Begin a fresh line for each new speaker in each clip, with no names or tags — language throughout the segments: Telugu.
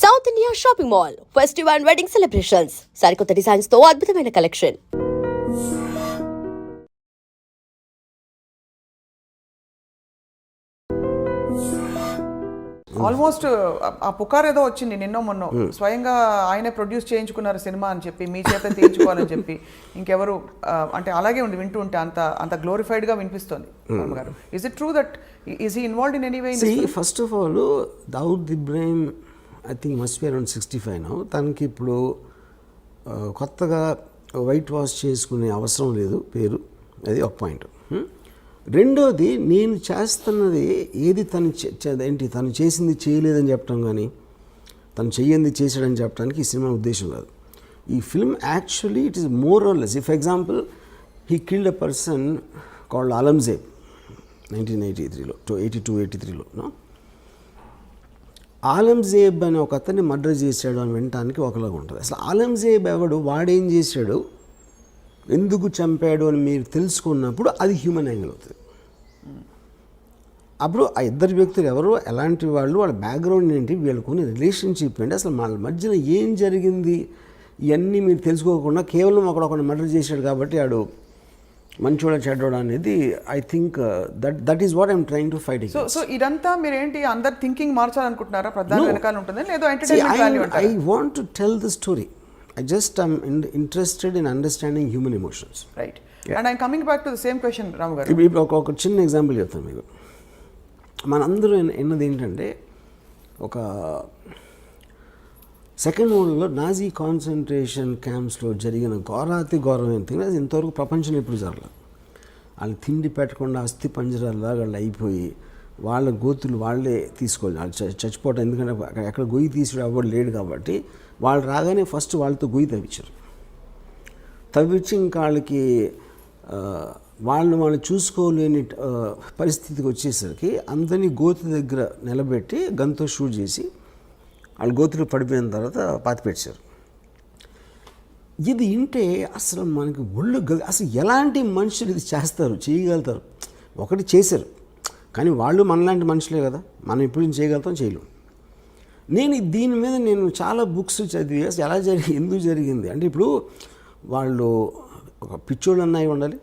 South India shopping mall festive and wedding celebrations సరికొత్త డిజైన్స్ తో అద్భుతమైన కలెక్షన్.
ఆల్మోస్ట్ ఆ పుకార్ ఏదో వచ్చింది నిన్నో మొన్నో, స్వయంగా ఆయనే ప్రొడ్యూస్ చేయించుకున్నారు సినిమా అని చెప్పి, మీ చేత తీయించుకోవాలని చెప్పి. ఇంకెవరు అంటే అలాగే ఉంది వింటూ ఉంటే, అంత గ్లోరిఫైడ్ గా వినిపిస్తుంది. Is it true that is he involved in any way?
First of all Dawood Ibrahim I think must be around 65 now. తనకి ఇప్పుడు కొత్తగా వైట్ వాష్ చేసుకునే అవసరం లేదు పేరు, అది ఒక పాయింట్. రెండోది, నేను చేస్తున్నది ఏది తను చేసింది చేయలేదని చెప్పడం కానీ, తను చెయ్యింది చేసాడని చెప్పడానికి ఈ సినిమా ఉద్దేశం కాదు. ఈ film actually it is more or less. For example, he killed a person called Alamzeb 1983లో, 82-83లో. ఆలంజేబ్ అని ఒక అతన్ని మర్డర్ చేశాడు అని వినటానికి ఒకలాగా ఉంటుంది. అసలు ఆలంజేబ్ ఎవడు, వాడేం చేశాడు, ఎందుకు చంపాడు అని మీరు తెలుసుకున్నప్పుడు అది హ్యూమన్ యాంగిల్ అవుతుంది. అప్పుడు ఆ ఇద్దరు వ్యక్తులు ఎవరు, ఎలాంటి వాళ్ళు, వాళ్ళ బ్యాక్గ్రౌండ్ ఏంటి, వీళ్ళకున్న రిలేషన్షిప్ ఏంటి, అసలు వాళ్ళ మధ్యన ఏం జరిగింది, ఇవన్నీ మీరు తెలుసుకోకుండా కేవలం ఒకడు మర్డర్ చేశాడు కాబట్టి ఆడు మంచోడ చెడ్డోడ అనేది I think that is what I'm trying to fight.
So ఇదంతా మీరు ఏంటి అందరు థింకింగ్ మార్చాలనుకుంటున్నారా? ప్రధాన వెనకాల ఉంటుంది లేదో ఎంటర్టైన్మెంట్ వాల్యూ అంటారా?
I want to tell the story. I just am interested in understanding human emotions.
Right. Yeah. And I'm coming back to the same question, Ramu garu.
ఇప్పుడు ఒక చిన్న ఎగ్జాంపుల్ చెప్తాను మీకు. మనందరూ ఎన్నది ఏంటంటే, ఒక సెకండ్ వరల్డ్లో నాజీ కాన్సన్ట్రేషన్ క్యాంప్స్లో జరిగిన ఘోరాతి ఘోరమైన థింగ్ అది ఇంతవరకు ప్రపంచంలో ఎప్పుడు జరగలేదు. వాళ్ళు తిండి పెట్టకుండా అస్థి పంజరాల్లాగా వాళ్ళు అయిపోయి, వాళ్ళ గోతులు వాళ్ళే తీసుకోవాలి, వాళ్ళు చచ్చిపోవటం. ఎందుకంటే ఎక్కడ గొయ్యి తీసుడు అవ్వడు లేడు కాబట్టి వాళ్ళు రాగానే ఫస్ట్ వాళ్ళతో గొయ్యి తవ్వించి ఇంకా వాళ్ళకి వాళ్ళు చూసుకోలేని పరిస్థితికి వచ్చేసరికి అందరినీ గోతు దగ్గర నిలబెట్టి గన్తో షూట్ చేసి వాళ్ళు గోతులు పడిపోయిన తర్వాత పాతిపెట్టారు. ఇది వింటే అసలు మనకి ఒళ్ళు అసలు ఎలాంటి మనుషులు ఇది చేస్తారు, చేయగలుగుతారు. ఒకటి చేశారు, కానీ వాళ్ళు మనలాంటి మనుషులే కదా, మనం ఎప్పుడు చేయగలుగుతాం, చేయలేం. దీని మీద నేను చాలా బుక్స్ చదివి ఎలా ఎందుకు జరిగింది అంటే, ఇప్పుడు వాళ్ళు ఒక పిచ్చోళ్ళు అన్నవి ఉండాలి,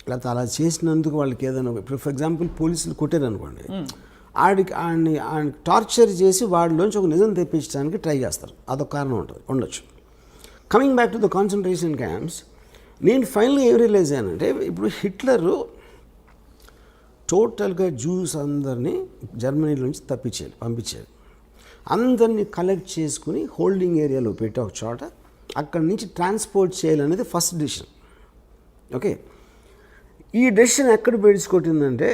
లేకపోతే అలా చేసినందుకు వాళ్ళకి ఏదైనా, ఇప్పుడు ఫర్ ఎగ్జాంపుల్ పోలీసులు కొట్టారు అనుకోండి, ఆడిని టార్చర్ చేసి వాడిలోంచి ఒక నిజం తెప్పించడానికి ట్రై చేస్తారు, అదొక కారణం ఉండొచ్చు. Coming back to the concentration camps, నేను ఫైనల్గా ఏం రియలైజ్ అయ్యానంటే, ఇప్పుడు హిట్లరు టోటల్గా జ్యూస్ అందరినీ జర్మనీలోంచి పంపించారు. అందరినీ కలెక్ట్ చేసుకుని హోల్డింగ్ ఏరియాలో పెట్టి ఒక చోట అక్కడి నుంచి ట్రాన్స్పోర్ట్ చేయాలనేది ఫస్ట్ డెసిషన్. ఓకే, ఈ డెసిషన్ ఎక్కడ పెట్టుకొట్టిందంటే,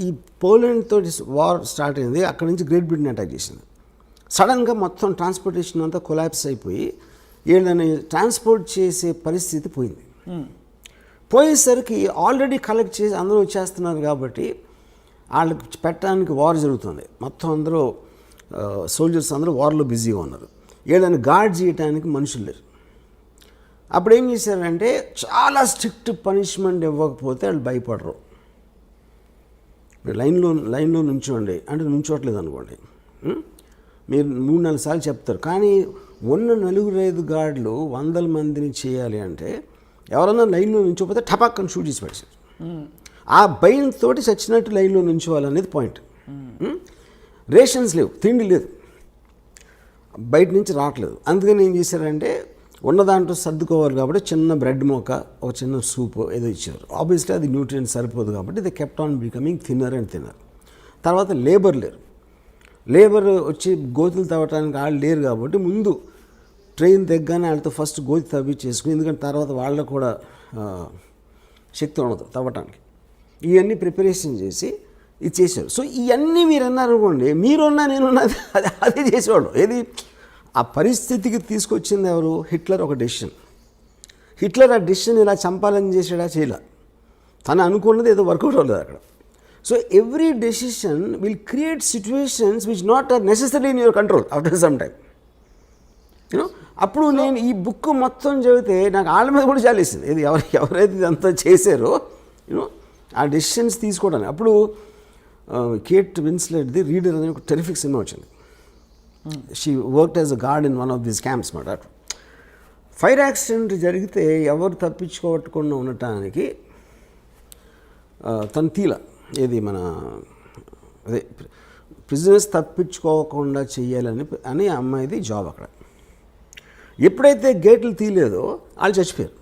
ఈ పోలాండ్ తోటి వార్ స్టార్ట్ అయింది, అక్కడి నుంచి గ్రేట్ బ్రిటన్ అటాక్ చేసింది. సడన్గా మొత్తం ట్రాన్స్పోర్టేషన్ అంతా కొలాప్స్ అయిపోయి వీళ్ళని ట్రాన్స్పోర్ట్ చేసే పరిస్థితి పోయింది. పోయేసరికి ఆల్రెడీ కలెక్ట్ చేసి అందరూ వచ్చేస్తున్నారు కాబట్టి వాళ్ళకి పెట్టడానికి వార్ జరుగుతుంది. మొత్తం అందరూ సోల్జర్స్ అందరూ వార్లో బిజీగా ఉన్నారు. వీళ్ళని గార్డ్ చేయడానికి మనుషులు లేరు. అప్పుడు ఏం చేశారంటే, చాలా స్ట్రిక్ట్ పనిష్మెంట్ ఇవ్వకపోతే వాళ్ళు భయపడరు. లైన్లో నుంచోండి అంటే నుంచోట్లేదు అనుకోండి, మీరు 3-4 సార్లు చెప్తారు. కానీ ఉన్న 4-5 గార్డులు 100 మందిని చేయాలి అంటే ఎవరన్నా లైన్లో నుంచోపోతే టపాక్కని షూట్ చేసి పడేసారు. ఆ భయంతో చచ్చినట్టు లైన్లో నుంచోవాలనేది పాయింట్. రేషన్స్ లేవు, తిండి లేదు, బయట నుంచి రావట్లేదు. అందుకని ఏం చేశారంటే, ఉన్న దాంట్లో సర్దుకోవాలి కాబట్టి చిన్న బ్రెడ్ మొక్క, ఒక చిన్న సూప్ ఏదో ఇచ్చారు. ఆబ్వియస్లీ అది న్యూట్రియంట్ సరిపోదు కాబట్టి the kept on becoming thinner and thinner. తర్వాత లేబర్ వచ్చి గోతులు తవ్వటానికి వాళ్ళు లేరు కాబట్టి ముందు ట్రైన్ దగ్గరనే వాళ్ళతో ఫస్ట్ గోతి తవ్వించేసుకుని, ఎందుకంటే తర్వాత వాళ్ళకు కూడా శక్తి ఉండదు తవ్వటానికి. ఇవన్నీ ప్రిపరేషన్ చేసి ఇది చేశారు. సో ఇవన్నీ మీరు అన్నారు అనుకోండి, మీరున్నా నేనున్నా అదే చేసేవాడు. ఏది ఆ పరిస్థితికి తీసుకొచ్చింది ఎవరు? హిట్లర్. ఒక డెసిషన్. హిట్లర్ ఆ డెసిషన్ ఇలా చంపాలని చేసాడా? చేయలే. తను అనుకున్నది ఏదో వర్కౌట్ అవ్వలేదు అక్కడ. So every decision will create situations which not are necessary in your control after some time. You know, అప్పుడు నేను ఈ బుక్ మొత్తం చదివితే నాకు వాళ్ళ మీద కూడా చాలేసింది. ఇది ఎవరైతే ఇదంతా చేశారో యూనో ఆ డెసిషన్స్ తీసుకోవడానికి. అప్పుడు కేట్ విన్స్లెట్ది రీడర్ అనే ఒక టెరిఫిక్ సినిమా వచ్చింది. She worked as a guard in one of these camps మాట. ఫైర్ యాక్సిడెంట్ జరిగితే ఎవరు తప్పించుకోవకుండా ఉండటానికి తను తీల ఏది మన అదే ప్రిజనర్స్ తప్పించుకోకుండా చెయ్యాలని అమ్మాయిది జాబ్ అక్కడ. ఎప్పుడైతే గేట్లు తీయలేదో వాళ్ళు చచ్చిపోయారు.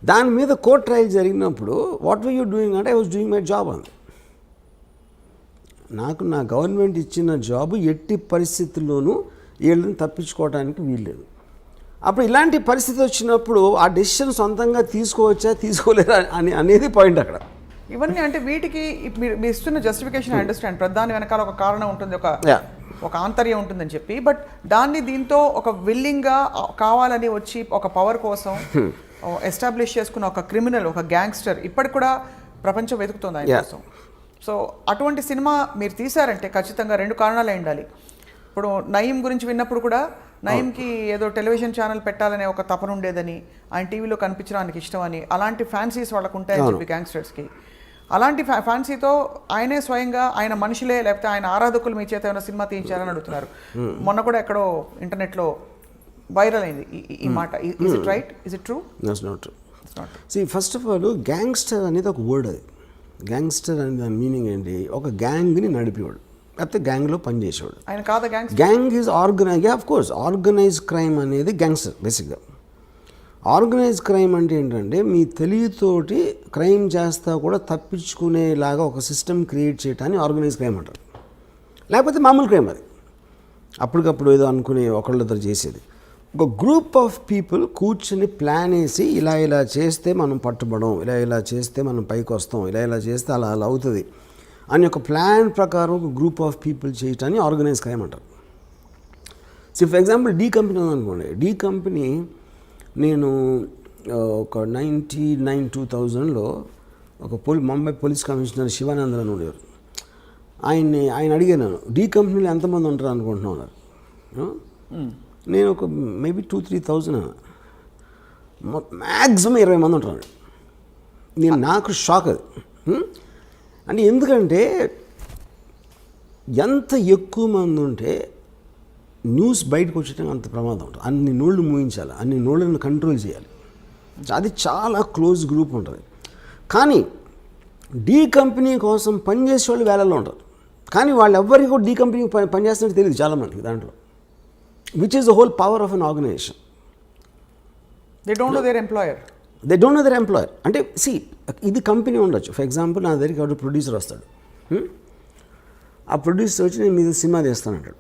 దాని మీద కోర్ట్ ట్రయల్ జరిగినప్పుడు వాట్ వర్ యూ డూయింగ్ అంటే I was doing my job అంది. నాకు నా గవర్నమెంట్ ఇచ్చిన జాబు ఎట్టి పరిస్థితుల్లోనూ వీళ్ళని తప్పించుకోవడానికి వీల్లేదు. అప్పుడు ఇలాంటి పరిస్థితి వచ్చినప్పుడు ఆ డెసిషన్ సొంతంగా తీసుకోలేరా అనేది పాయింట్ అక్కడ.
ఇవన్నీ అంటే వీటికి మీరు ఇస్తున్న జస్టిఫికేషన్ అండర్స్టాండ్, దాని వెనకాల ఒక కారణం ఉంటుంది, ఒక ఆంతర్యం ఉంటుందని చెప్పి. బట్ దాన్ని దీంతో ఒక విల్లింగ్గా కావాలని వచ్చి ఒక పవర్ కోసం ఎస్టాబ్లిష్ చేసుకున్న ఒక క్రిమినల్, ఒక గ్యాంగ్స్టర్ ఇప్పటికి కూడా ప్రపంచం వెతుకుతుంది ఆయన కోసం. సో అటువంటి సినిమా మీరు తీశారంటే ఖచ్చితంగా 2 కారణాలే ఉండాలి. ఇప్పుడు నయీం గురించి విన్నప్పుడు కూడా నయీంకి ఏదో టెలివిజన్ ఛానల్ పెట్టాలనే ఒక తపన ఉండేదని, ఆయన టీవీలో కనిపించడానికి ఇష్టం అని, అలాంటి ఫ్యాన్సీస్ వాళ్ళకు ఉంటాయని చెప్పి గ్యాంగ్స్టర్స్కి. అలాంటి ఫ్యాన్సీతో ఆయనే స్వయంగా ఆయన మనుషులే లేకపోతే ఆయన ఆరాధకులు మీ చేత ఏమైనా సినిమా తీయించాలని అడుగుతున్నారు. మొన్న కూడా ఎక్కడో ఇంటర్నెట్లో వైరల్ అయింది ఈ మాట. Is it right? Is it true?
That's not true. First of all gangster అనేది ఒక వర్డ్. అది గ్యాంగ్స్టర్ అనే దాని మీనింగ్ ఏంటి? ఒక గ్యాంగ్ని నడిపేవాడు, లేకపోతే గ్యాంగ్లో పనిచేసేవాడు.
ఆయన కాదా
gang is organise. Of course organise crime అనేది గ్యాంగ్స్టర్ బేసిక్గా. ఆర్గనైజ్ క్రైమ్ అంటే ఏంటంటే మీ తెలివితోటి క్రైమ్ చేస్తా కూడా తప్పించుకునేలాగా ఒక సిస్టమ్ క్రియేట్ చేయటాన్ని ఆర్గనైజ్ క్రైమ్ అంటారు. లేకపోతే మామూలు క్రైమ్ అది అప్పటికప్పుడు ఏదో అనుకుని ఒకళ్ళిద్దరు చేసేది. ఒక గ్రూప్ ఆఫ్ పీపుల్ కూర్చుని ప్లాన్ వేసి ఇలా చేస్తే మనం పట్టుబడం, ఇలా చేస్తే మనం పైకి వస్తాం, ఇలా చేస్తే అలా అవుతుంది అని ఒక ప్లాన్ ప్రకారం ఒక గ్రూప్ ఆఫ్ పీపుల్ చేయటాన్ని ఆర్గనైజ్ క్రైమ్ అంటారు. So for example D company ఉందనుకోండి. డీ కంపెనీ నేను ఒక 1999-2000లో ఒక ముంబై పోలీస్ కమిషనర్ శివానందన్ అని ఉండేవారు. ఆయన అడిగాను, డీ కంపెనీలో ఎంతమంది ఉంటారు అనుకుంటున్నారు? నేను ఒక మేబీ 2-3,000 మ్యాక్సిమం 20 మంది ఉంటారు. నాకు షాక్ అది. అంటే ఎందుకంటే ఎంత ఎక్కువ మంది ఉంటే న్యూస్ బయటకు వచ్చేటప్పుడు అంత ప్రమాదం ఉంటుంది. అన్ని నోళ్ళు మూయించాలి, అన్ని నోళ్ళను కంట్రోల్ చేయాలి. అది చాలా క్లోజ్ గ్రూప్ ఉంటుంది. కానీ డీ కంపెనీ కోసం పనిచేసే వాళ్ళు వేలల్లో ఉంటారు. కానీ వాళ్ళు ఎవ్వరికి కూడా డీ కంపెనీ పనిచేస్తున్నట్టు తెలియదు చాలామందికి దాంట్లో. Which is the whole power of an organization.
They don't know their employer.
అంటే ఇది కంపెనీ ఉండొచ్చు. ఫర్ ఎగ్జాంపుల్ నా దగ్గరికి ఎవరు ప్రొడ్యూసర్ వస్తాడు. ఆ ప్రొడ్యూసర్ వచ్చి నేను మీద సినిమా తీస్తానంటాడు.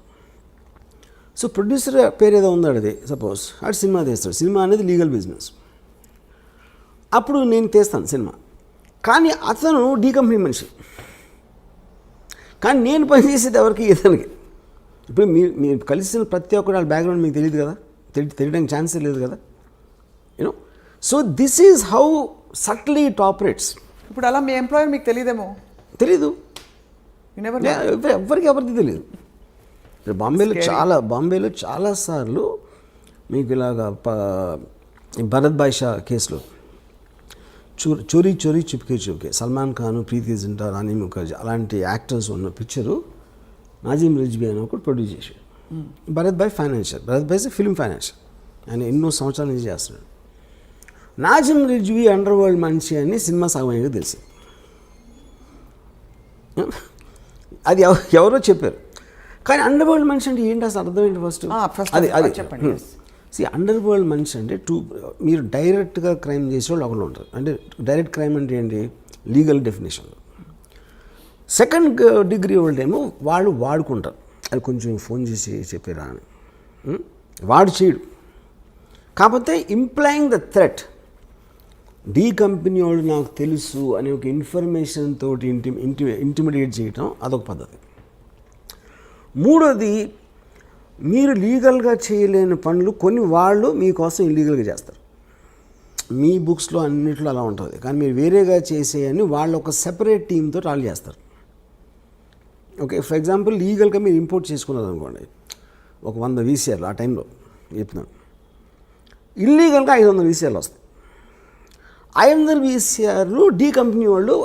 సో ప్రొడ్యూసర్ పేరు ఏదో ఉందాడు, అది సపోజ్ అటు సినిమా తీస్తాడు. సినిమా అనేది లీగల్ బిజినెస్. అప్పుడు నేను తీస్తాను సినిమా, కానీ అతను డీ కంపెనీ మనిషి. కానీ నేను పనిచేసేది ఎవరికి? ఇతనికి. ఇప్పుడు మీరు కలిసిన ప్రతి ఒక్కరు వాళ్ళ బ్యాక్గ్రౌండ్ మీకు తెలియదు కదా, తెలియడానికి ఛాన్సే లేదు కదా, you know. So this is how సట్లీ it operates.
ఇప్పుడు అలా మీ ఎంప్లాయర్ మీకు తెలియదేమో?
తెలీదు, ఎవరికి తెలియదు. బాంబేలో చాలాసార్లు మీకు ఇలాగా భరత్ భాయ్ షా కేసులో చోరీ చుప్కే సల్మాన్ ఖాన్, ప్రీతి జింటా, రాణి ముఖర్జీ అలాంటి యాక్టర్స్ ఉన్న పిక్చరు నాజిమ్ రిజ్వీ అని ఒకటి ప్రొడ్యూస్ చేశాడు. భరత్ భాయ్ ఫిల్మ్ ఫైనాన్షియర్, ఆయన ఎన్నో సంవత్సరాల నుంచి చేస్తున్నాడు. నాజిమ్ రిజ్వీ అండర్ వరల్డ్ మనిషి అని సినిమా సగమయ్యాక తెలిసి అది ఎవరో చెప్పారు. కానీ అండర్ వరల్డ్ మనిషి అంటే ఏంటి అసలు అర్థం ఏంటి? ఫస్ట్ అది
చెప్పండి.
అండర్ వరల్డ్ మనిషి అంటే మీరు డైరెక్ట్గా క్రైమ్ చేసేవాళ్ళు ఒకళ్ళు ఉంటారు. అంటే డైరెక్ట్ క్రైమ్ అంటే ఏంటి? లీగల్ డెఫినేషన్లో. సెకండ్ డిగ్రీ వాళ్ళేమో వాళ్ళు వాడుకుంటారు, అది కొంచెం ఫోన్ చేసి చెప్పారా అని. వాడు చేయడు. కాకపోతే employing the threat, the company వాళ్ళు నాకు తెలుసు అనే ఒక ఇన్ఫర్మేషన్ తోటి ఇంటిమిడియేట్ చేయటం అదొక పద్ధతి. మూడోది, మీరు లీగల్గా చేయలేని పనులు కొన్ని వాళ్ళు మీకోసం ఇల్లీగల్గా చేస్తారు. మీ బుక్స్లో అన్నిట్లో అలా ఉంటుంది. కానీ మీరు వేరేగా చేసేయని వాళ్ళు ఒక సెపరేట్ టీంతో వాళ్ళు చేస్తారు. ఓకే, ఫర్ ఎగ్జాంపుల్ లీగల్గా మీరు ఇంపోర్ట్ చేసుకున్నారు అనుకోండి, ఒక 100 VCRలు ఆ టైంలో చెప్తున్నాను, ఇల్లీగల్గా 500 VCRలు వస్తాయి. 500 VCRలు డీ కంపెనీ వాళ్ళు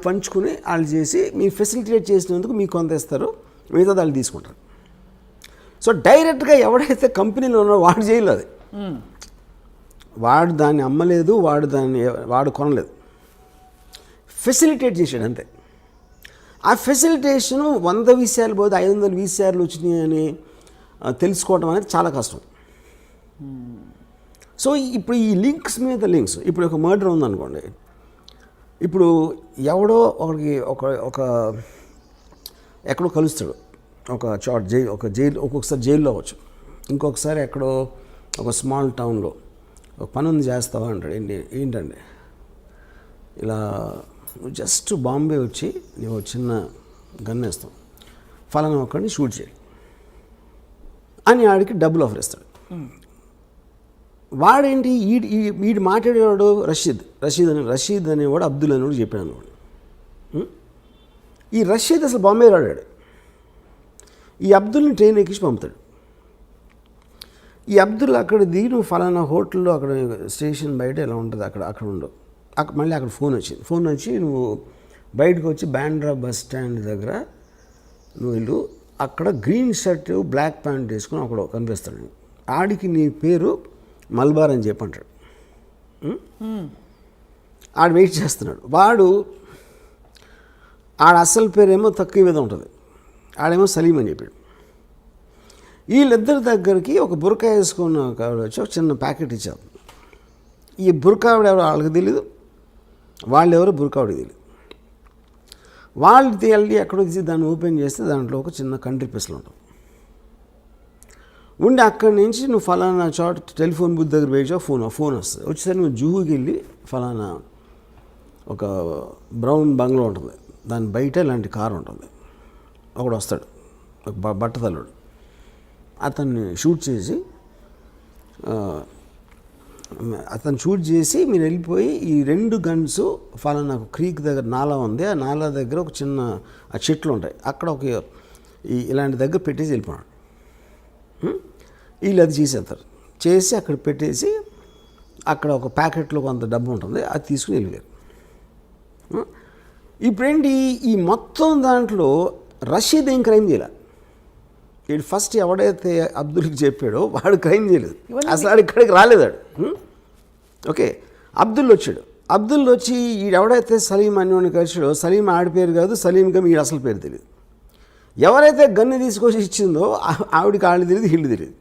పంచుకుని వాళ్ళు చేసి మీరు ఫెసిలిటేట్ చేసినందుకు మీకు కొంత ఇస్తారు, మిగతా వాళ్ళు తీసుకుంటారు. సో డైరెక్ట్గా ఎవడైతే కంపెనీలో ఉన్నాడో వాడు చేయలేదు అది, వాడు దాన్ని అమ్మలేదు, వాడు కొనలేదు, ఫెసిలిటేట్ చేశాడు అంతే. ఆ ఫెసిలిటేషను 100 వీసాలు పోతే 500 వీసాలు వచ్చినాయి అని తెలుసుకోవడం అనేది చాలా కష్టం. సో ఇప్పుడు ఈ లింక్స్ మీద లింక్స్, ఇప్పుడు ఒక మర్డర్ ఉందనుకోండి, ఇప్పుడు ఎవడో ఒక ఎక్కడో కలుస్తాడు, ఒక జైలు ఒక్కొక్కసారి జైల్లో అవ్వచ్చు, ఇంకొకసారి ఎక్కడో ఒక స్మాల్ టౌన్లో ఒక పని ఉంది చేస్తావా అంటాడు. ఏంటండి ఇలా నువ్వు జస్ట్ బాంబే వచ్చి నువ్వు చిన్న గన్ వేస్తావు, ఫలానా ఒకడిని షూట్ చేయి అని ఆడికి డబ్బులు ఆఫర్ ఇస్తాడు. వాడేంటి వీడు మాట్లాడేవాడు రషీద్ అనేవాడు అబ్దుల్ అనేవాడు చెప్పాడు అనుకోండి. ఈ రషీద్ అసలు బాంబే రాడాడు, ఈ అబ్దుల్ని ట్రైన్ ఎక్కించి పంపుతాడు. ఈ అబ్దుల్ అక్కడ దిగి నువ్వు ఫలానా హోటల్లో అక్కడ స్టేషన్ బయట ఎలా ఉంటుంది అక్కడ ఉండవు. మళ్ళీ అక్కడ ఫోన్ వచ్చి నువ్వు బయటకు వచ్చి బాండ్రా బస్ స్టాండ్ దగ్గర నువ్వు వెళ్ళు, అక్కడ గ్రీన్ షర్ట్ బ్లాక్ ప్యాంట్ వేసుకుని అక్కడ కనిపిస్తాడు. ఆడికి నీ పేరు మల్బార్ అని చెప్పి అంటాడు. ఆడు వెయిట్ చేస్తున్నాడు. ఆడ అసలు పేరేమో తక్కువ మీద ఉంటుంది, ఆడేమో సలీం అని చెప్పాడు. వీళ్ళిద్దరి దగ్గరికి ఒక బురకా వేసుకున్న వచ్చి ఒక చిన్న ప్యాకెట్ ఇచ్చారు. ఈ బురకావిడ ఎవరో వాళ్ళకి తెలీదు, వాళ్ళు ఎవరో బురకావిడికి తెలియదు. వాళ్ళు వెళ్ళి ఎక్కడో తీసి దాన్ని ఓపెన్ చేస్తే దాంట్లో ఒక చిన్న కంట్రీ పిస్టల్ ఉంటుంది. ఉండి అక్కడి నుంచి నువ్వు ఫలానా చోట టెలిఫోన్ బూత్ దగ్గర వేసావు, ఫోన్ వస్తుంది. వచ్చేసరికి నువ్వు జూహుకి వెళ్ళి ఫలానా ఒక బ్రౌన్ బంగ్లా ఉంటుంది, దాని బయట ఇలాంటి కారు ఉంటుంది. ఒకడు వస్తాడు, ఒక బట్టతల్లుడు, అతన్ని షూట్ చేసి మీరు వెళ్ళిపోయి ఈ 2 గన్స్ ఫలానా క్రీక్ దగ్గర నాలా ఉంది, ఆ నాలా దగ్గర ఒక చిన్న చెట్లు ఉంటాయి, అక్కడ ఇలాంటి దగ్గర పెట్టేసి వెళ్ళిపోయాడు. వీళ్ళు అది చేసి అక్కడ పెట్టేసి అక్కడ ఒక ప్యాకెట్లో కొంత డబ్బు ఉంటుంది, అది తీసుకుని వెళ్ళిపోయారు. ఇప్పుడేంటి ఈ మొత్తం దాంట్లో రషీద్ ఏం క్రైమ్ చేయలే. వీడు ఫస్ట్ ఎవడైతే అబ్దుల్కి చెప్పాడో వాడు క్రైమ్ చేయలేదు, అసలు ఆడు ఇక్కడికి రాలేదాడు. ఓకే, అబ్దుల్ వచ్చి ఎవడైతే సలీం అని కలిసాడో, సలీం ఆడి పేరు కాదు, సలీంగా వీడు అసలు పేరు తెలియదు. ఎవరైతే గన్ను తీసుకొచ్చి ఇచ్చిందో ఆవిడికి ఆళ్ళు తెలియదు, వీళ్ళు తెలియదు.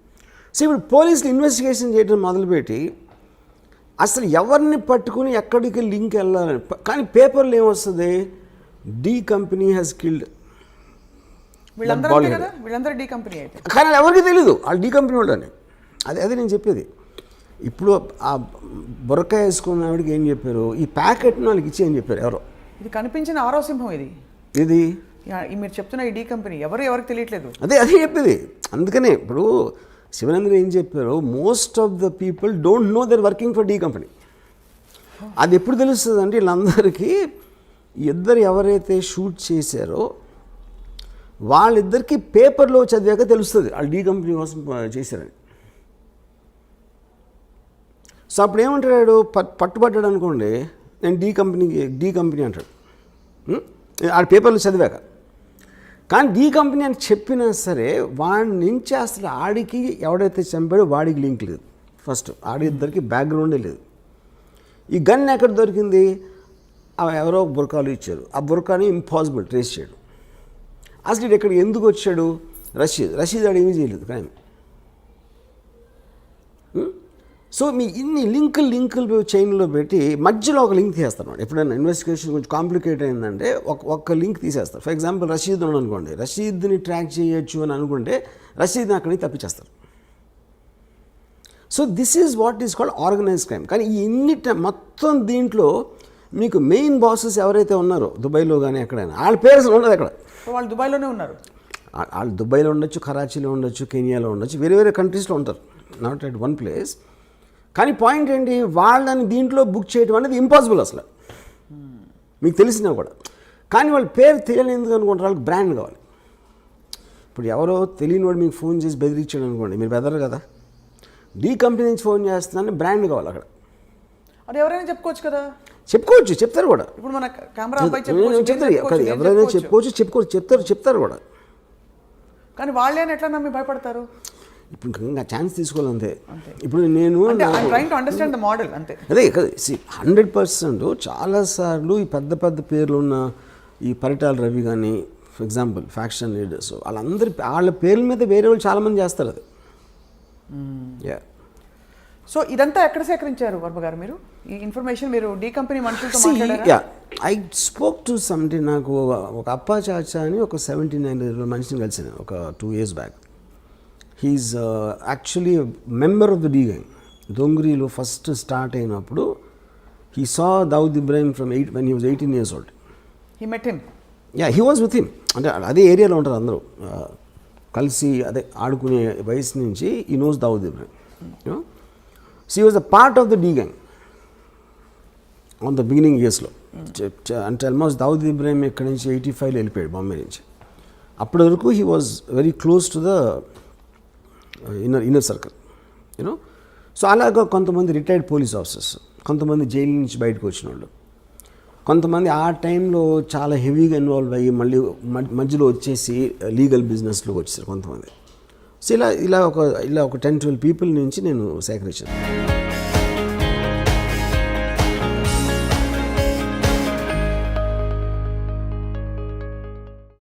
సో ఇప్పుడు పోలీసులు ఇన్వెస్టిగేషన్ చేయడం మొదలుపెట్టి అసలు ఎవరిని పట్టుకుని ఎక్కడికి లింక్ వెళ్ళాలని, కానీ పేపర్లు ఏమొస్తుంది, డి కంపెనీ హ్యాస్ కిల్డ్.
వీళ్ళందరూ డి కంపెనీ అయితే
కానీ ఎవరికి తెలీదు వాళ్ళు డి కంపెనీ వాళ్ళని. అదే నేను చెప్పేది. ఇప్పుడు ఆ బురక వేసుకున్న ఆవిడకి ఏం చెప్పారు, ఈ ప్యాకెట్ని వాళ్ళకి ఇచ్చి ఏం చెప్పారు ఎవరో.
ఇది కనిపించిన ఆరో సింహం ఇది మీరు చెప్తున్న ఈ డి కంపెనీ ఎవరికి తెలియట్లేదు.
అదే చెప్పేది. అందుకనే ఇప్పుడు శివనందన్ ఏం చెప్పారు, most of the people don't know they're working for the company. అది ఎప్పుడు తెలుస్తుంది అంటే వీళ్ళందరికీ ఇద్దరు ఎవరైతే షూట్ చేశారో వాళ్ళిద్దరికీ పేపర్లో చదివాక తెలుస్తుంది వాళ్ళు డి కంపెనీ కోసం చేశారని. సో అప్పుడు ఏమంటాడు, పట్టుబడ్డాడు అనుకోండి, నేను డి కంపెనీ అంటాడు ఆ పేపర్లో చదివాక. కానీ డి కంపెనీ అని చెప్పినా సరే వాడి నుంచి అసలు ఆడికి ఎవడైతే చంపాడో వాడికి లింక్ లేదు. ఫస్ట్ ఆడిద్దరికి బ్యాక్గ్రౌండే లేదు. ఈ గన్ ఎక్కడ దొరికింది, ఎవరో బుర్కాలు ఇచ్చారు, ఆ బుర్కాని ఇంపాసిబుల్ ట్రేస్ చేయడం. అసలు ఇది ఎక్కడికి ఎందుకు వచ్చాడు, రషీద్ ఆడు ఏమీ చేయలేదు క్రైమ్. సో మీ ఇన్ని లింకులు చైన్లో పెట్టి మధ్యలో ఒక లింక్ తీసేస్తాను. ఎప్పుడైనా ఇన్వెస్టిగేషన్ కొంచెం కాంప్లికేట్ అయిందంటే ఒక లింక్ తీసేస్తారు. ఫర్ ఎగ్జాంపుల్ రషీద్ ఉన్నాడు అనుకోండి, రషీద్ని ట్రాక్ చేయొచ్చు అని అనుకుంటే రషీద్ని అక్కడి నుంచి తప్పించేస్తారు. So this is what is called organised crime. కానీ ఈ మొత్తం దీంట్లో మీకు మెయిన్ బాసెస్ ఎవరైతే ఉన్నారో దుబాయ్లో కానీ ఎక్కడైనా వాళ్ళ పేరు అసలు ఉండదు. అక్కడ
వాళ్ళు దుబాయ్లోనే ఉన్నారు.
వాళ్ళు దుబాయ్లో ఉండొచ్చు, కరాచీలో ఉండొచ్చు, కెనియాలో ఉండొచ్చు, వేరే కంట్రీస్లో ఉంటారు, నాట్ ఎట్ వన్ ప్లేస్. కానీ పాయింట్ ఏంటి, వాళ్ళని దీంట్లో బుక్ చేయడం అనేది ఇంపాసిబుల్ అసలు మీకు తెలిసినా కూడా. కానీ వాళ్ళ పేరు తెలియని ఎందుకు అనుకుంటారు, వాళ్ళకి బ్రాండ్ కావాలి. ఇప్పుడు ఎవరో తెలియని వాడు మీకు ఫోన్ చేసి బెదిరించాడు అనుకోండి, మీరు బెదరు కదా, డి కంపెనీ నుంచి ఫోన్ చేస్తున్నాను బ్రాండ్ కావాలి అక్కడ.
అది ఎవరైనా చెప్పుకోవచ్చు కదా,
చెప్తారు కూడా.
ఇప్పుడు మన కెమెరా
చెప్తారు, ఎవరైనా చెప్పుకోవచ్చు, చెప్తారు కూడా.
కానీ వాళ్ళేని ఎట్లా నమ్మి భయపడతారు?
ఇప్పుడు ఇంకా ఛాన్స్ తీసుకోవాలంతే. ఇప్పుడు నేను
అంటే I trying to understand the model అంతే.
అదే 100% చాలాసార్లు ఈ పెద్ద పెద్ద పేర్లు ఉన్న ఈ పరిటాల రవి కానీ ఫర్ ఎగ్జాంపుల్ ఫ్యాక్షన్ లీడర్స్ వాళ్ళ పేర్ల మీద వేరే వాళ్ళు చాలామంది చేస్తారు అది.
సో ఇదంతా ఎక్కడ సేకరించారు వర్మ గారు మీరు ఈ ఇన్ఫర్మేషన్? మీరు డీ కంపెనీ మనుషులతో మాట్లాడారా?
I spoke to somebody. నాకు ఒక అప్పా చాచా అని ఒక 79 మనిషిని కలిసాను ఒక 2 years back. He is actually member of the D gang. దొంగరిలో ఫస్ట్ స్టార్ట్ అయినప్పుడు he saw Dawood Ibrahim from when he was 18 years old.
He met him.
He was with him. అంటే అదే ఏరియాలో ఉంటారు అందరూ కలిసి అదే ఆడుకునే వయసు నుంచి ఈ knows Dawood Ibrahim. She was a part of the D gang on the beginning yearsలో. అంటే ఆల్మోస్ట్ దావుద్ ఇబ్రాహిం ఇక్కడ నుంచి 85లో వెళ్ళిపోయాడు బాంబే నుంచి. అప్పటి వరకు he was very close to the inner circle you know. So అలాగా కొంతమంది రిటైర్డ్ పోలీస్ ఆఫీసర్స్, కొంతమంది జైలు నుంచి బయటకు వచ్చిన వాళ్ళు, కొంతమంది ఆ టైంలో చాలా హెవీగా ఇన్వాల్వ్ అయ్యి మళ్ళీ మధ్యలో వచ్చేసి లీగల్ బిజినెస్లోకి వచ్చేసారు కొంతమంది. సో ఇలా ఒక 10-12 పీపుల్ నుంచి నేను సేకరించాను.